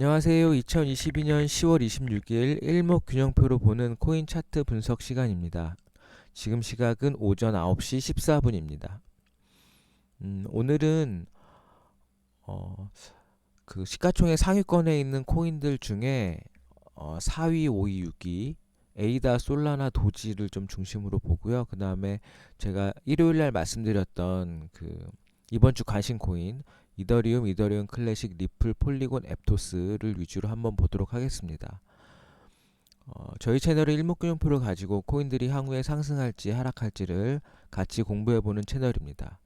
안녕하세요. 2022년 10월 26일 일목균형표로 보는 코인 차트 분석 시간입니다. 지금 시각은 오전 9시 14분입니다. 오늘은 어, 그 시가총액 상위권에 있는 코인들 중에 4위, 5위, 6위 에이다, 솔라나, 도지를 좀 중심으로 보고요. 그 다음에 제가 일요일 날 말씀드렸던 그 이번 주 관심 코인 이더리움 클래식, 리플, 폴리곤, 앱토스를 위주로 한번 보도록 하겠습니다. 저희 채널은 일목균형표를 가지고 코인들이 향후에 상승할지 하락할지를 같이 공부해보는 채널입니다.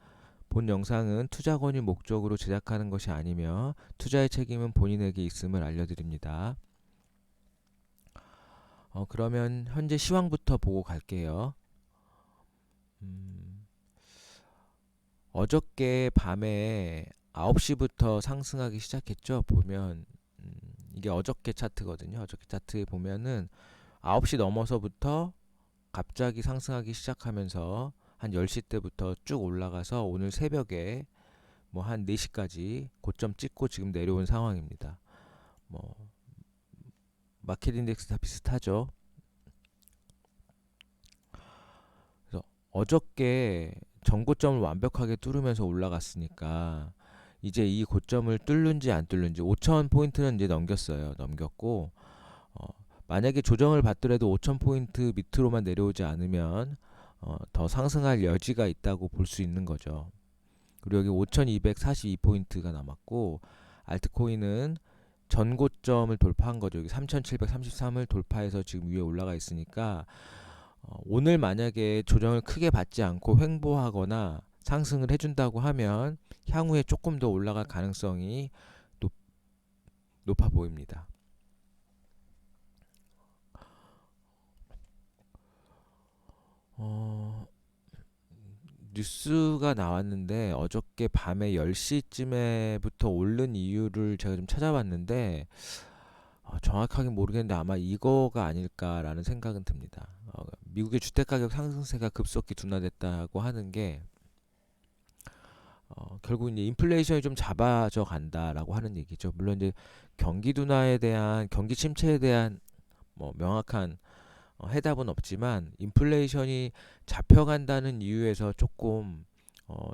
본 영상은 투자 권유 목적으로 제작하는 것이 아니며 투자의 책임은 본인에게 있음을 알려드립니다. 그러면 현재 시황부터 보고 갈게요. 어저께 밤에 9시부터 상승하기 시작했죠. 보면 이게 어저께 차트거든요. 어저께 차트에 보면은 9시 넘어서부터 갑자기 상승하기 시작하면서 한 10시 때부터 쭉 올라가서 오늘 새벽에 뭐 한 4시까지 고점 찍고 지금 내려온 상황입니다. 뭐 마켓 인덱스 다 비슷하죠. 그래서 어저께 전고점을 완벽하게 뚫으면서 올라갔으니까 이제 이 고점을 뚫는지 안 뚫는지 5천 포인트는 이제 넘겼고 만약에 조정을 받더라도 5천 포인트 밑으로만 내려오지 않으면 더 상승할 여지가 있다고 볼 수 있는 거죠. 그리고 여기 5,242 포인트가 남았고 알트코인은 전고점을 돌파한 거죠. 여기 3,733을 돌파해서 지금 위에 올라가 있으니까 오늘 만약에 조정을 크게 받지 않고 횡보하거나 상승을 해준다고 하면 향후에 조금 더 올라갈 가능성이 높아 보입니다. 뉴스가 나왔는데 어저께 밤에 10시쯤에부터 오른 이유를 제가 좀 찾아봤는데 정확하게 모르겠는데 아마 이거가 아닐까라는 생각은 듭니다. 미국의 주택가격 상승세가 급속히 둔화됐다고 하는 게 결국 이제 인플레이션이 좀 잡아져 간다라고 하는 얘기죠. 물론 이제 경기 둔화에 대한 경기 침체에 대한 뭐 명확한 해답은 없지만 인플레이션이 잡혀간다는 이유에서 조금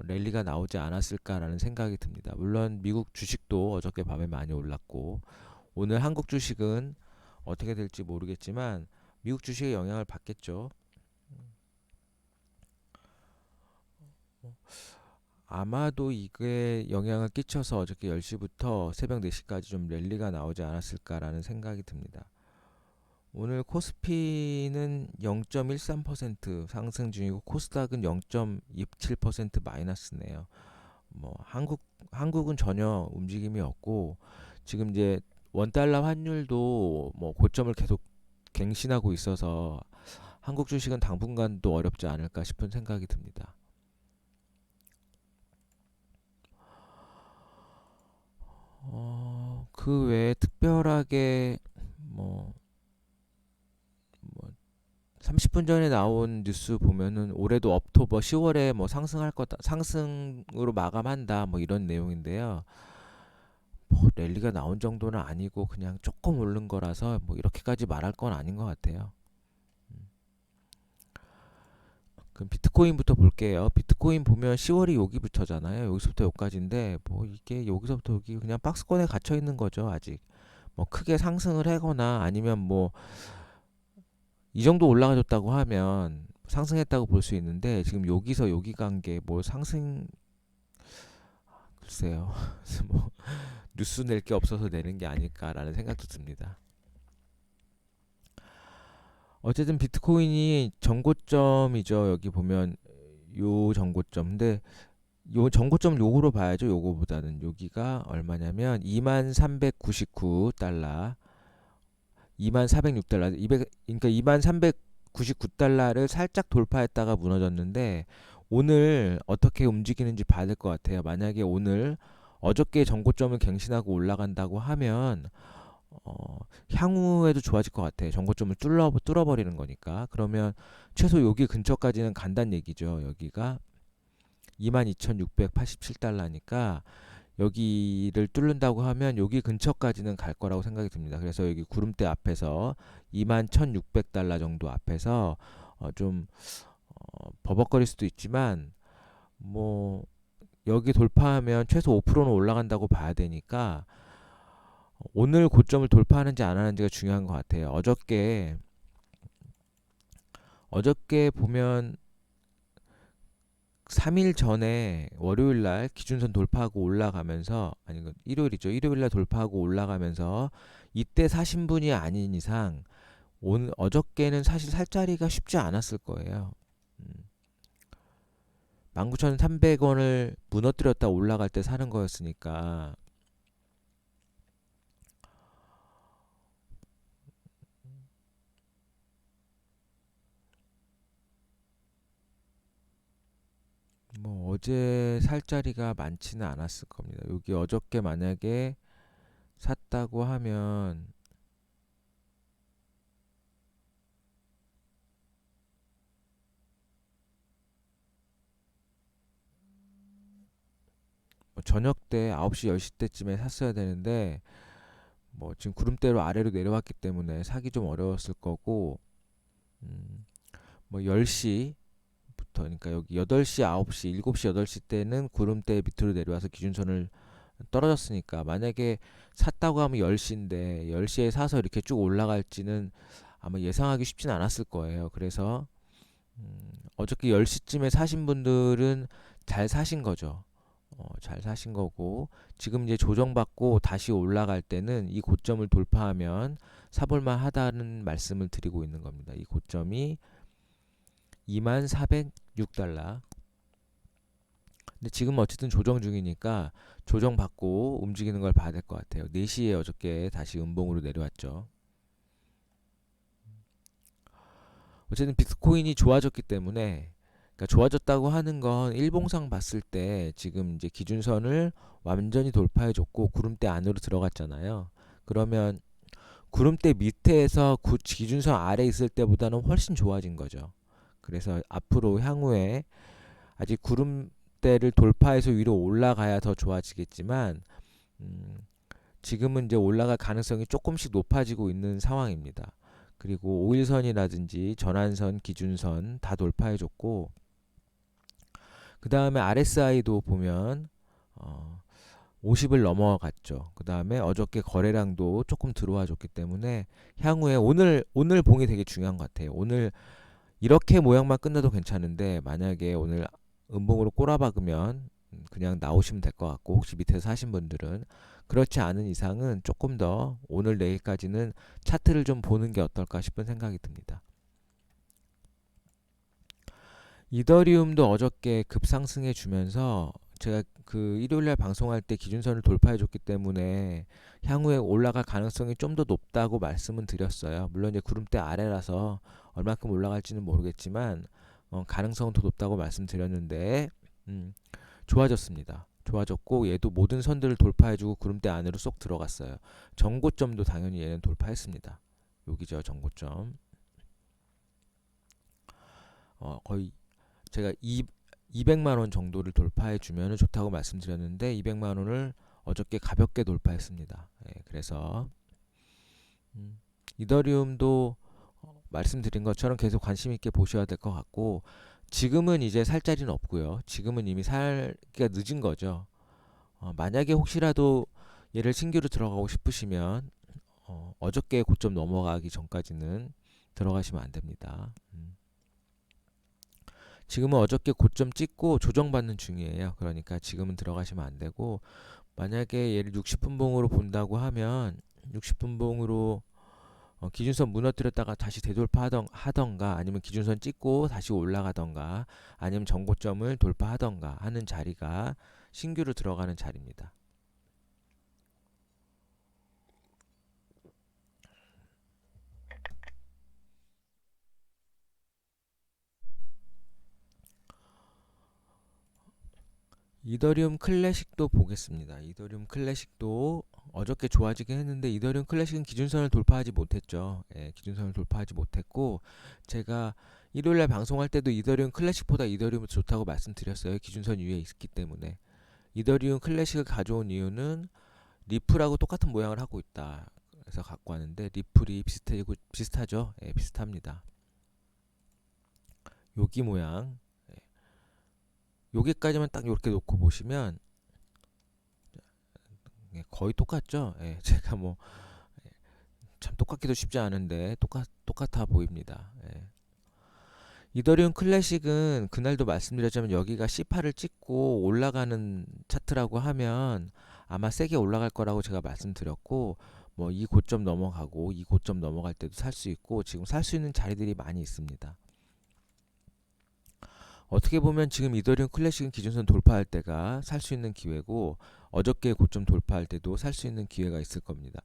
랠리가 나오지 않았을까라는 생각이 듭니다. 물론 미국 주식도 어저께 밤에 많이 올랐고 오늘 한국 주식은 어떻게 될지 모르겠지만 미국 주식의 영향을 받겠죠. 아마도 이게 영향을 끼쳐서 어저께 10시부터 새벽 4시까지 좀 랠리가 나오지 않았을까라는 생각이 듭니다. 오늘 코스피는 0.13% 상승 중이고 코스닥은 0.27% 마이너스네요. 뭐 한국은 전혀 움직임이 없고 지금 이제 원달러 환율도 뭐 고점을 계속 갱신하고 있어서 한국 주식은 당분간도 어렵지 않을까 싶은 생각이 듭니다. 그 외에 특별하게 뭐 30분 전에 나온 뉴스 보면은 올해도 옥토버 10월에 뭐 상승할 거다, 상승으로 마감한다, 뭐 이런 내용인데요. 뭐 랠리가 나온 정도는 아니고 그냥 조금 오른 거라서 뭐 이렇게까지 말할 건 아닌 것 같아요. 그럼 비트코인부터 볼게요. 비트코인 보면 10월이 여기부터잖아요. 여기서부터 여기까지인데 뭐 이게 여기서부터 여기 그냥 박스권에 갇혀 있는 거죠, 아직. 뭐 크게 상승을 하거나 아니면 뭐 이 정도 올라가줬다고 하면 상승했다고 볼 수 있는데 지금 여기서 여기 간 게 뭐 상승 글쎄요. 뭐 뉴스 낼 게 없어서 내는 게 아닐까라는 생각도 듭니다. 어쨌든 비트코인이 전고점이죠. 여기 보면 요 전고점. 근데 요 전고점 요거로 봐야죠. 요거보다는 여기가 얼마냐면 2399달러, 2406달러, 200, 그러니까 2399달러를 살짝 돌파했다가 무너졌는데 오늘 어떻게 움직이는지 봐야 될 것 같아요. 만약에 오늘 어저께 전고점을 갱신하고 올라간다고 하면 향후에도 좋아질 것 같아요. 전고점을 뚫어버리는 거니까. 그러면 최소 여기 근처까지는 간다는 얘기죠. 여기가 22,687달러니까 여기를 뚫는다고 하면 여기 근처까지는 갈 거라고 생각이 듭니다. 그래서 여기 구름대 앞에서 21,600달러 정도 앞에서 좀 버벅거릴 수도 있지만 뭐 여기 돌파하면 최소 5%는 올라간다고 봐야 되니까 오늘 고점을 돌파하는지 안 하는지가 중요한 것 같아요. 어저께 보면 3일 전에 월요일 날 기준선 돌파하고 올라가면서 아니 일요일이죠. 일요일 날 돌파하고 올라가면서 이때 사신 분이 아닌 이상 오늘 어저께는 사실 살 자리가 쉽지 않았을 거예요. 19,300원을 무너뜨렸다 올라갈 때 사는 거였으니까 뭐 어제 살 자리가 많지는 않았을 겁니다. 여기 어저께 만약에 샀다고 하면 뭐 저녁 때 9시 10시 때쯤에 샀어야 되는데 뭐 지금 구름대로 아래로 내려왔기 때문에 사기 좀 어려웠을 거고 음, 뭐 10시 부터 그러니까 여기 8시, 9시, 7시, 8시 때는 구름대 밑으로 내려와서 기준선을 떨어졌으니까 만약에 샀다고 하면 10시인데 10시에 사서 이렇게 쭉 올라갈지는 아마 예상하기 쉽진 않았을 거예요. 그래서 어저께 10시쯤에 사신 분들은 잘 사신 거죠. 잘 사신 거고 지금 이제 조정받고 다시 올라갈 때는 이 고점을 돌파하면 사볼만 하다는 말씀을 드리고 있는 겁니다. 이 고점이 24,406달러. 근데 지금 어쨌든 조정 중이니까 조정받고 움직이는 걸 봐야 될 것 같아요. 4시에 어저께 다시 음봉으로 내려왔죠. 어쨌든 비트코인이 좋아졌기 때문에 그러니까 좋아졌다고 하는 건 일봉상 봤을 때 지금 이제 기준선을 완전히 돌파해 줬고 구름대 안으로 들어갔잖아요. 그러면 구름대 밑에서 기준선 아래 있을 때보다는 훨씬 좋아진 거죠. 그래서 앞으로 향후에 아직 구름대를 돌파해서 위로 올라가야 더 좋아지겠지만 지금은 이제 올라갈 가능성이 조금씩 높아지고 있는 상황입니다. 그리고 5일선이라든지 전환선, 기준선 다 돌파해줬고 그 다음에 RSI도 보면 50을 넘어갔죠. 그 다음에 어저께 거래량도 조금 들어와 줬기 때문에 향후에 오늘 봉이 되게 중요한 것 같아요. 오늘 이렇게 모양만 끝나도 괜찮은데 만약에 오늘 음봉으로 꼬라박으면 그냥 나오시면 될 것 같고 혹시 밑에서 사신 분들은 그렇지 않은 이상은 조금 더 오늘 내일까지는 차트를 좀 보는 게 어떨까 싶은 생각이 듭니다. 이더리움도 어저께 급상승해 주면서 제가 그 일요일날 방송할 때 기준선을 돌파해 줬기 때문에 향후에 올라갈 가능성이 좀 더 높다고 말씀은 드렸어요. 물론 이제 구름대 아래라서 얼마큼 올라갈지는 모르겠지만 가능성은 더 높다고 말씀드렸는데 좋아졌습니다. 좋아졌고 얘도 모든 선들을 돌파해주고 구름대 안으로 쏙 들어갔어요. 정고점도 당연히 얘는 돌파했습니다. 여기죠 정고점. 거의 제가 200만 원 정도를 돌파해 주면 좋다고 말씀드렸는데 200만 원을 어저께 가볍게 돌파했습니다. 그래서 이더리움도 말씀드린 것처럼 계속 관심 있게 보셔야 될 것 같고 지금은 이제 살 자리는 없고요. 지금은 이미 살기가 늦은 거죠. 만약에 혹시라도 얘를 신규로 들어가고 싶으시면 어저께 고점 넘어가기 전까지는 들어가시면 안 됩니다. 지금은 어저께 고점 찍고 조정받는 중이에요. 그러니까 지금은 들어가시면 안 되고 만약에 얘를 60분봉으로 본다고 하면 60분봉으로 기준선 무너뜨렸다가 다시 되돌파하던가 아니면 기준선 찍고 다시 올라가던가 아니면 정고점을 돌파하던가 하는 자리가 신규로 들어가는 자리입니다. 이더리움 클래식도 보겠습니다. 이더리움 클래식도 어저께 좋아지긴 했는데 이더리움 클래식은 기준선을 돌파하지 못했죠. 기준선을 돌파하지 못했고 제가 일요일날 방송할 때도 이더리움 클래식보다 이더리움이 좋다고 말씀드렸어요. 기준선 위에 있기 때문에. 이더리움 클래식을 가져온 이유는 리플하고 똑같은 모양을 하고 있다. 그래서 갖고 왔는데 리플이 비슷하죠? 예, 비슷합니다. 여기 모양, 여기까지만 딱 이렇게 놓고 보시면 거의 똑같죠? 예, 제가 뭐 참 똑같기도 쉽지 않은데 똑같아 보입니다. 예. 이더리움 클래식은 그날도 말씀드렸지만 여기가 C8을 찍고 올라가는 차트라고 하면 아마 세게 올라갈 거라고 제가 말씀드렸고, 뭐 이 고점 넘어가고 이 고점 넘어갈 때도 살 수 있고 지금 살 수 있는 자리들이 많이 있습니다. 어떻게 보면 지금 이더리움 클래식은 기준선 돌파할 때가 살 수 있는 기회고, 어저께 고점 돌파할 때도 살 수 있는 기회가 있을 겁니다.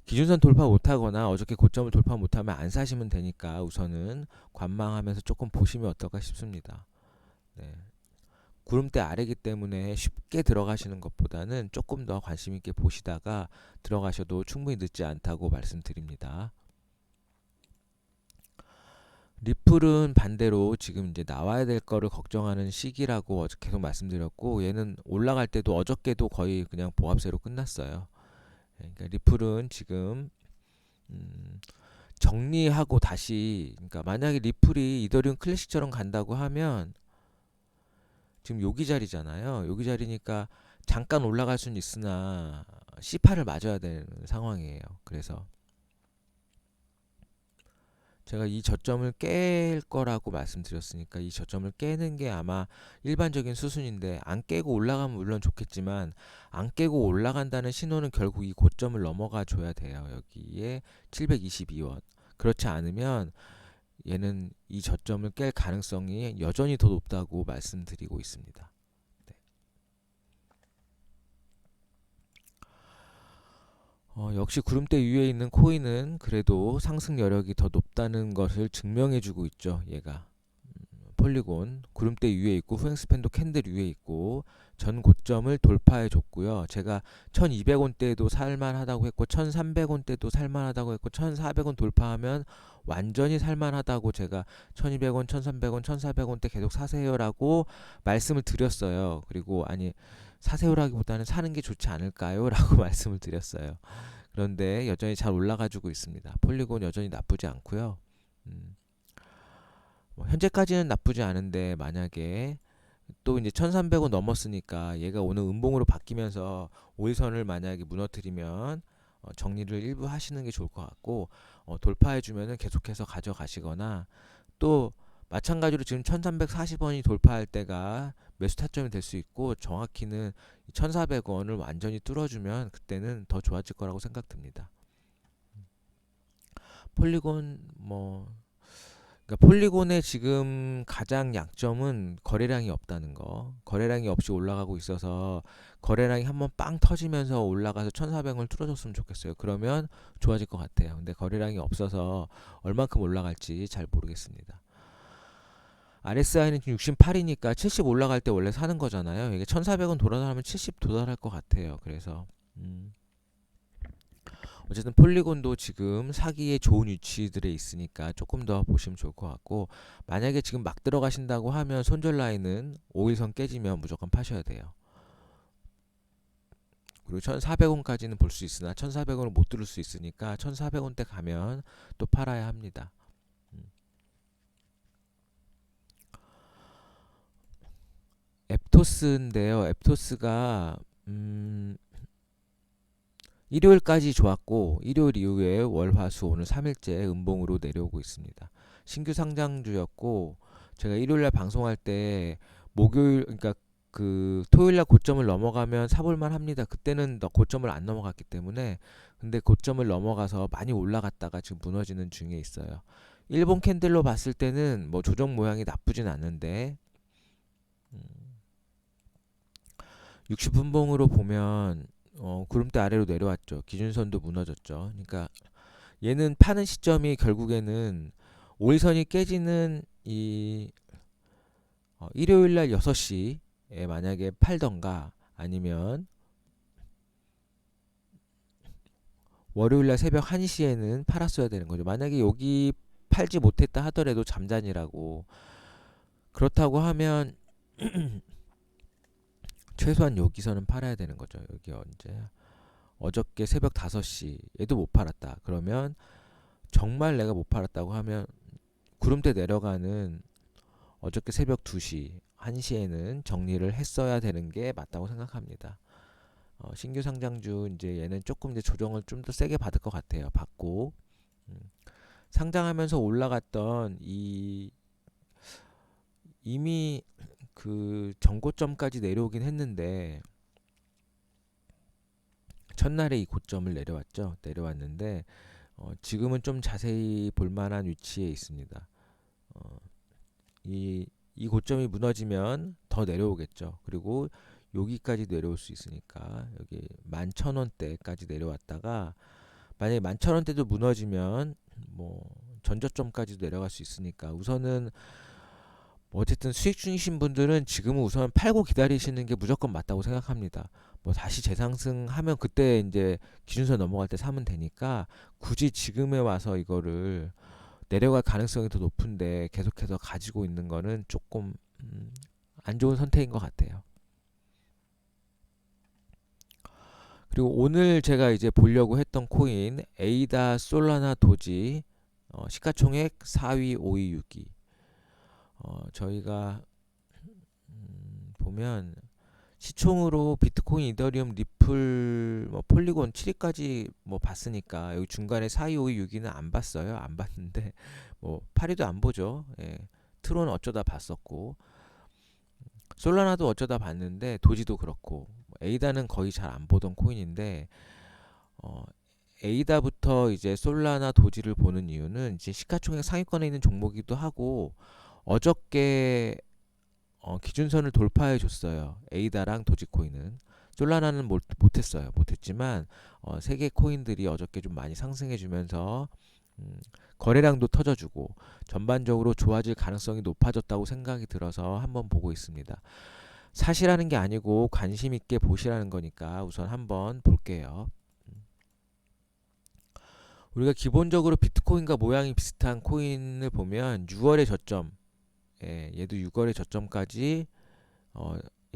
기준선 돌파 못하거나 어저께 고점을 돌파 못하면 안 사시면 되니까 우선은 관망하면서 조금 보시면 어떨까 싶습니다. 네. 구름대 아래기 때문에 쉽게 들어가시는 것보다는 조금 더 관심 있게 보시다가 들어가셔도 충분히 늦지 않다고 말씀드립니다. 리플은 반대로 지금 이제 나와야 될 거를 걱정하는 시기라고 계속 말씀드렸고, 얘는 올라갈 때도 어저께도 거의 그냥 보합세로 끝났어요. 그러니까 리플은 지금 정리하고 다시, 그러니까 만약에 리플이 이더리움 클래식처럼 간다고 하면 지금 여기 자리잖아요. 여기 자리니까 잠깐 올라갈 수는 있으나 C8을 맞아야 되는 상황이에요. 그래서 제가 이 저점을 깰 거라고 말씀드렸으니까 이 저점을 깨는 게 아마 일반적인 수순인데, 안 깨고 올라가면 물론 좋겠지만 안 깨고 올라간다는 신호는 결국 이 고점을 넘어가 줘야 돼요. 여기에 722원. 그렇지 않으면 얘는 이 저점을 깰 가능성이 여전히 더 높다고 말씀드리고 있습니다. 네. 역시 구름대 위에 있는 코인은 그래도 상승 여력이 더 높다는 것을 증명해주고 있죠. 얘가 폴리곤 구름대 위에 있고 후행스팬도 캔들 위에 있고 전 고점을 돌파해 줬고요. 제가 1200원대도 살만하다고 했고 1300원대도 살만하다고 했고 1400원 돌파하면 완전히 살만하다고 제가 1200원, 1300원, 1400원대 계속 사세요라고 말씀을 드렸어요. 그리고 아니, 사세요라기보다는 사는 게 좋지 않을까요? 라고 말씀을 드렸어요. 그런데 여전히 잘 올라가지고 있습니다. 폴리곤 여전히 나쁘지 않고요. 뭐 현재까지는 나쁘지 않은데 만약에 또 이제 1300원 넘었으니까 얘가 오늘 음봉으로 바뀌면서 5일선을 만약에 무너뜨리면 정리를 일부 하시는 게 좋을 것 같고, 돌파해 주면은 계속해서 가져가시거나, 또 마찬가지로 지금 1340원이 돌파할 때가 매수 타점이 될 수 있고, 정확히는 1400원을 완전히 뚫어주면 그때는 더 좋아질 거라고 생각됩니다. 폴리곤 뭐, 그러니까 폴리곤의 지금 가장 약점은 거래량이 없다는 거. 거래량이 없이 올라가고 있어서 거래량이 한번 빵 터지면서 올라가서 1400원을 뚫어줬으면 좋겠어요. 그러면 좋아질 것 같아요. 근데 거래량이 없어서 얼만큼 올라갈지 잘 모르겠습니다. RSI는 지금 68이니까 70 올라갈 때 원래 사는 거잖아요. 이게 1400원 돌아가면 70 도달할 것 같아요. 그래서 어쨌든 폴리곤도 지금 사기에 좋은 위치들에 있으니까 조금 더 보시면 좋을 것 같고, 만약에 지금 막 들어가신다고 하면 손절 라인은 5일선 깨지면 무조건 파셔야 돼요. 그리고 1400원까지는 볼 수 있으나 1400원을 못 뚫을 수 있으니까 1400원대 가면 또 팔아야 합니다. 앱토스인데요. 앱토스가 일요일까지 좋았고 일요일 이후에 월, 화, 수 오늘 3일째 음봉으로 내려오고 있습니다. 신규 상장주였고 제가 일요일날 방송할 때 목요일, 그러니까 그 토요일날 고점을 넘어가면 사볼만 합니다. 그때는 고점을 안 넘어갔기 때문에. 근데 고점을 넘어가서 많이 올라갔다가 지금 무너지는 중에 있어요. 일본 캔들로 봤을 때는 뭐 조정 모양이 나쁘진 않은데 60분봉으로 보면 구름대 아래로 내려왔죠. 기준선도 무너졌죠. 그러니까 얘는 파는 시점이 결국에는 5일선이 깨지는 이 일요일날 6시에 만약에 팔던가, 아니면 월요일날 새벽 1시에는 팔았어야 되는 거죠. 만약에 여기 팔지 못했다 하더라도 잠잔이라고. 그렇다고 하면 최소한 여기서는 팔아야 되는 거죠. 여기 언제? 어저께 새벽 5시 얘도 못 팔았다. 그러면 정말 내가 못 팔았다고 하면 구름대 내려가는 어저께 새벽 2시, 1시에는 정리를 했어야 되는 게 맞다고 생각합니다. 신규 상장주 이제 얘는 조금 이제 조정을 좀 더 세게 받을 것 같아요. 받고 음, 상장하면서 올라갔던 이 이미 그 전고점까지 내려오긴 했는데 첫날에 이 고점을 내려왔죠. 내려왔는데 지금은 좀 자세히 볼 만한 위치에 있습니다. 어, 이 고점이 무너지면 더 내려오겠죠. 그리고 여기까지 내려올 수 있으니까 여기 11,000원대까지 내려왔다가 만약에 11,000원대도 무너지면 뭐 전저점까지도 내려갈 수 있으니까 우선은 뭐 어쨌든 수익 중이신 분들은 지금은 우선 팔고 기다리시는 게 무조건 맞다고 생각합니다. 뭐 다시 재상승하면 그때 이제 기준선 넘어갈 때 사면 되니까 굳이 지금에 와서 이거를 내려갈 가능성이 더 높은데 계속해서 가지고 있는 거는 조금 안 좋은 선택인 것 같아요. 그리고 오늘 제가 이제 보려고 했던 코인 에이다, 솔라나, 도지 시가총액 4위, 5위, 6위 저희가 보면 시총으로 비트코인, 이더리움, 리플, 뭐 폴리곤 7위까지 뭐 봤으니까 여기 중간에 4위, 5위, 6위는 안 봤어요. 안 봤는데 뭐 8위도 안 보죠. 예. 트론 어쩌다 봤었고 솔라나도 어쩌다 봤는데 도지도 그렇고 에이다는 거의 잘 안 보던 코인인데 어, 에이다부터 이제 솔라나 도지를 보는 이유는 이제 시가총액 상위권에 있는 종목이기도 하고 어저께 기준선을 돌파해 줬어요. 에이다랑 도지코인은. 솔라나는 못했어요. 못했지만 세 개 코인들이 어저께 좀 많이 상승해 주면서 음, 거래량도 터져주고 전반적으로 좋아질 가능성이 높아졌다고 생각이 들어서 한번 보고 있습니다. 사실하는 게 아니고 관심 있게 보시라는 거니까 우선 한번 볼게요. 우리가 기본적으로 비트코인과 모양이 비슷한 코인을 보면 6월의 저점, 얘도 6월의 저점까지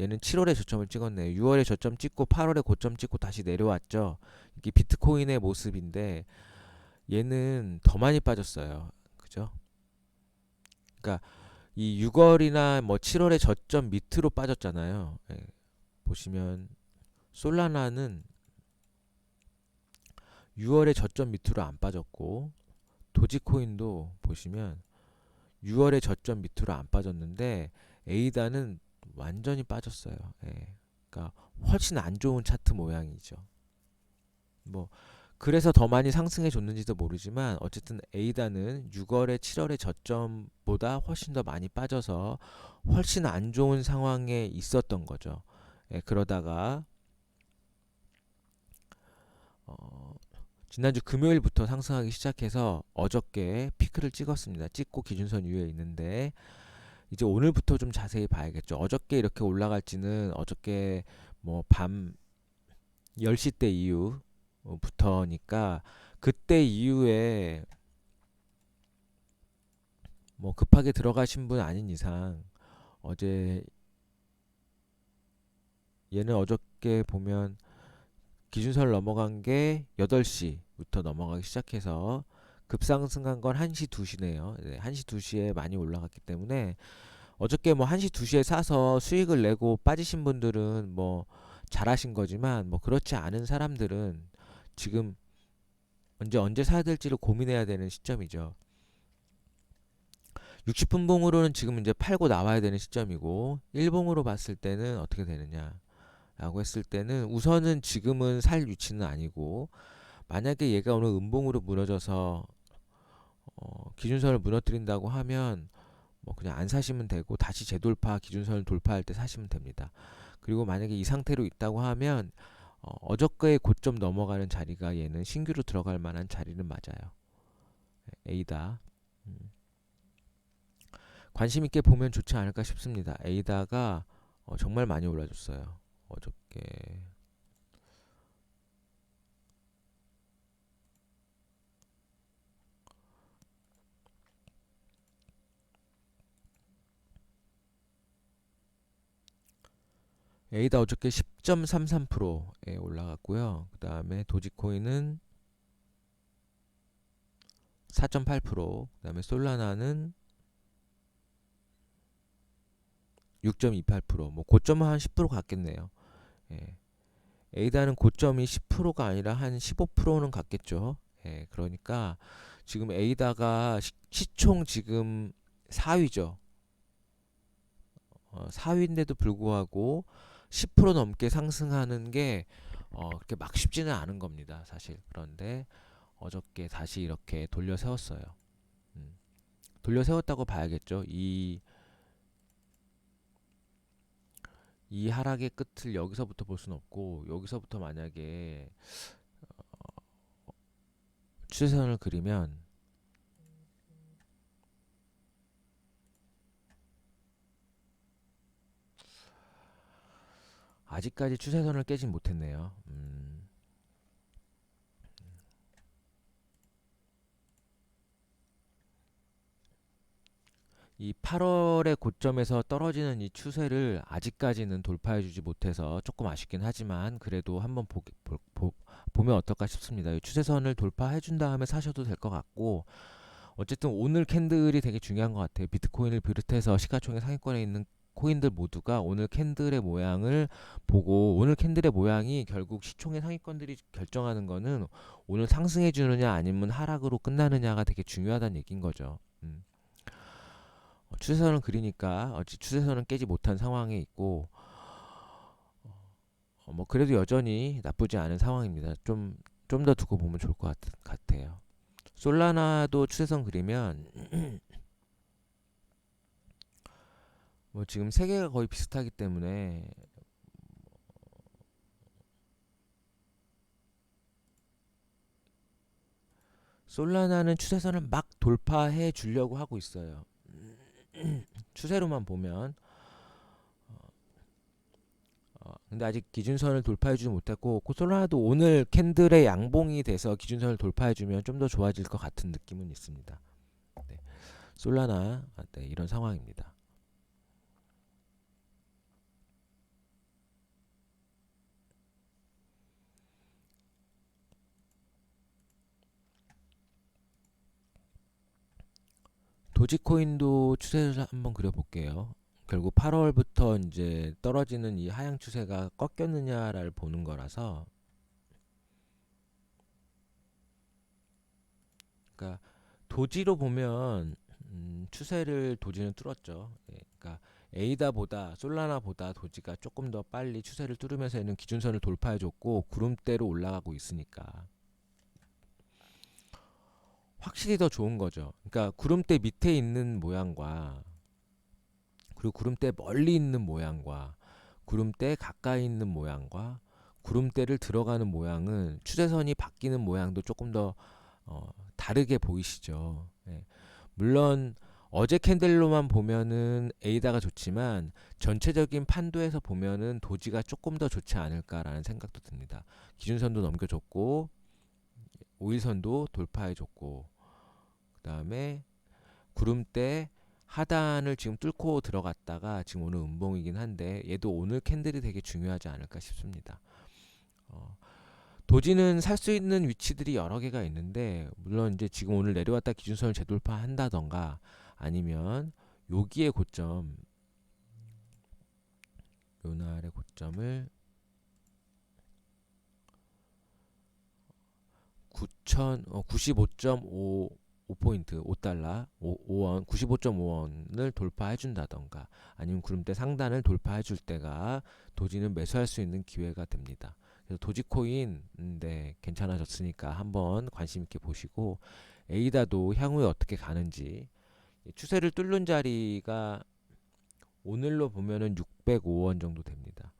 얘는 7월에 저점을 찍었네요. 6월에 저점 찍고 8월에 고점 찍고 다시 내려왔죠. 이게 비트코인의 모습인데 얘는 더 많이 빠졌어요. 그죠? 그러니까 이 6월이나 뭐 7월에 저점 밑으로 빠졌잖아요. 보시면 솔라나는 6월에 저점 밑으로 안 빠졌고 도지코인도 보시면 6월에 저점 밑으로 안 빠졌는데 에이다는 완전히 빠졌어요. 그러니까 훨씬 안 좋은 차트 모양이죠. 뭐 그래서 더 많이 상승해 줬는지도 모르지만 어쨌든 에이다는 6월에 7월의 저점보다 훨씬 더 많이 빠져서 훨씬 안 좋은 상황에 있었던 거죠. 그러다가 어, 지난주 금요일부터 상승하기 시작해서 어저께 피크를 찍었습니다. 찍고 기준선 위에 있는데 이제 오늘부터 좀 자세히 봐야겠죠. 어저께 이렇게 올라갈지는 어저께 뭐 밤 10시 때 이후부터니까 그때 이후에 뭐 급하게 들어가신 분 아닌 이상 어제 얘는 어저께 보면 기준선을 넘어간 게 8시부터 넘어가기 시작해서 급상승한 건 1시, 2시네요. 1시, 2시에 많이 올라갔기 때문에 어저께 뭐 1시, 2시에 사서 수익을 내고 빠지신 분들은 뭐 잘하신 거지만 뭐 그렇지 않은 사람들은 지금 언제 사야 될지를 고민해야 되는 시점이죠. 60분봉으로는 지금 이제 팔고 나와야 되는 시점이고 일봉으로 봤을 때는 어떻게 되느냐 라고 했을 때는 우선은 지금은 살 위치는 아니고 만약에 얘가 오늘 음봉으로 무너져서 기준선을 무너뜨린다고 하면 뭐 그냥 안 사시면 되고 다시 재돌파 기준선을 돌파할 때 사시면 됩니다. 그리고 만약에 이 상태로 있다고 하면 어저께의 고점 넘어가는 자리가 얘는 신규로 들어갈 만한 자리는 맞아요. 에이다 관심 있게 보면 좋지 않을까 싶습니다. 에이다가 정말 많이 올라줬어요. 어저께 에이다 어저께 10.33%에 올라갔고요. 그 다음에 도지코인은 4.8%, 그 다음에 솔라나는 6.28%, 뭐 고점은 한 10% 갔겠네요. 예. 에이다는 고점이 10%가 아니라 한 15%는 갔겠죠. 예. 그러니까 지금 에이다가 시총 지금 4위죠. 4위인데도 불구하고 10% 넘게 상승하는 게 그렇게 막 쉽지는 않은 겁니다, 사실. 그런데 어저께 다시 이렇게 돌려 세웠어요. 음, 돌려 세웠다고 봐야겠죠. 이 하락의 끝을 여기서부터 볼 수는 없고, 여기서부터 만약에 추세선을 그리면 아직까지 추세선을 깨진 못했네요. 이 8월의 고점에서 떨어지는 이 추세를 아직까지는 돌파해주지 못해서 조금 아쉽긴 하지만 그래도 한번 보면 어떨까 싶습니다. 이 추세선을 돌파해준 다음에 사셔도 될 것 같고, 어쨌든 오늘 캔들이 되게 중요한 것 같아요. 비트코인을 비롯해서 시가총액 상위권에 있는 코인들 모두가 오늘 캔들의 모양을 보고, 오늘 캔들의 모양이 결국 시총의 상위권들이 결정하는 거는 오늘 상승해 주느냐 아니면 하락으로 끝나느냐가 되게 중요하다는 얘기인 거죠. 추세선을 그리니까 추세선은 깨지 못한 상황에 있고, 뭐 그래도 여전히 나쁘지 않은 상황입니다. 좀 더 두고 보면 좋을 것 같아요. 솔라나도 추세선 그리면 뭐 지금 세 개가 거의 비슷하기 때문에 솔라나는 추세선을 막 돌파해 주려고 하고 있어요. 추세로만 보면 근데 아직 기준선을 돌파해주지 못했고, 솔라나도 오늘 캔들의 양봉이 돼서 기준선을 돌파해주면 좀 더 좋아질 것 같은 느낌은 있습니다. 네. 솔라나 네, 이런 상황입니다. 도지코인도 추세를 한번 그려볼게요. 결국 8월부터 이제 떨어지는 이 하향 추세가 꺾였느냐를 보는 거라서, 그러니까 도지로 보면 추세를 도지는 뚫었죠. 예, 그러니까 에이다보다 솔라나보다 도지가 조금 더 빨리 추세를 뚫으면서 있는 기준선을 돌파해줬고 구름대로 올라가고 있으니까 확실히 더 좋은 거죠. 그러니까 구름대 밑에 있는 모양과 그리고 구름대 멀리 있는 모양과 구름대 가까이 있는 모양과 구름대를 들어가는 모양은 추세선이 바뀌는 모양도 조금 더 다르게 보이시죠. 예. 물론 어제 캔들로만 보면은 에이다가 좋지만 전체적인 판도에서 보면은 도지가 조금 더 좋지 않을까라는 생각도 듭니다. 기준선도 넘겨줬고 5일선도 돌파해줬고, 그 다음에 구름대 하단을 지금 뚫고 들어갔다가 지금 오늘 음봉이긴 한데 얘도 오늘 캔들이 되게 중요하지 않을까 싶습니다. 도지는 살 수 있는 위치들이 여러 개가 있는데, 물론 이제 지금 오늘 내려왔다 기준선을 재돌파한다던가 아니면 여기에 고점, 요 날의 고점을 95.5포인트, 5달러, 5원, 95.5원을 돌파해 준다던가 아니면 구름대 상단을 돌파해 줄 때가 도지는 매수할 수 있는 기회가 됩니다. 그래서 도지코인 네, 괜찮아졌으니까 한번 관심 있게 보시고, 에이다도 향후에 어떻게 가는지, 추세를 뚫는 자리가 오늘로 보면은 605원 정도 됩니다.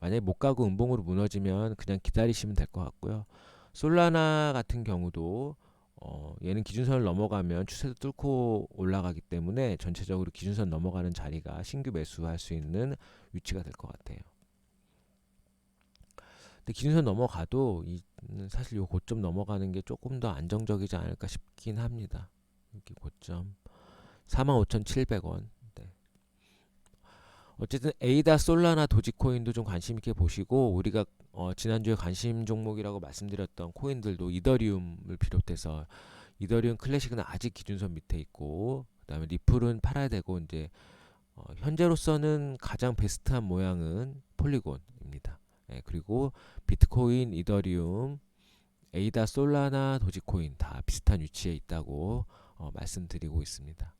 만약에 못 가고 음봉으로 무너지면 그냥 기다리시면 될 것 같고요. 솔라나 같은 경우도 얘는 기준선을 넘어가면 추세도 뚫고 올라가기 때문에 전체적으로 기준선 넘어가는 자리가 신규 매수할 수 있는 위치가 될 것 같아요. 근데 기준선 넘어가도 사실 요 고점 넘어가는 게 조금 더 안정적이지 않을까 싶긴 합니다. 여기 고점 45,700원. 네. 어쨌든 에이다, 솔라나, 도지코인도 좀 관심 있게 보시고, 우리가 지난주에 관심 종목이라고 말씀드렸던 코인들도 이더리움을 비롯해서 이더리움 클래식은 아직 기준선 밑에 있고, 그다음에 리플은 팔아야 되고, 이제 현재로서는 가장 베스트한 모양은 폴리곤입니다. 예, 그리고 비트코인, 이더리움, 에이다, 솔라나, 도지코인 다 비슷한 위치에 있다고 말씀드리고 있습니다.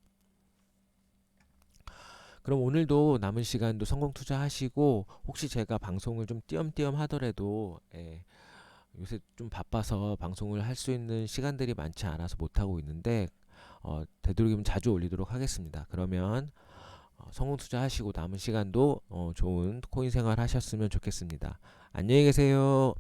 그럼 오늘도 남은 시간도 성공 투자하시고, 혹시 제가 방송을 좀 띄엄띄엄 하더라도 요새 좀 바빠서 방송을 할 수 있는 시간들이 많지 않아서 못하고 있는데 되도록이면 자주 올리도록 하겠습니다. 그러면 성공 투자하시고 남은 시간도 좋은 코인 생활 하셨으면 좋겠습니다. 안녕히 계세요.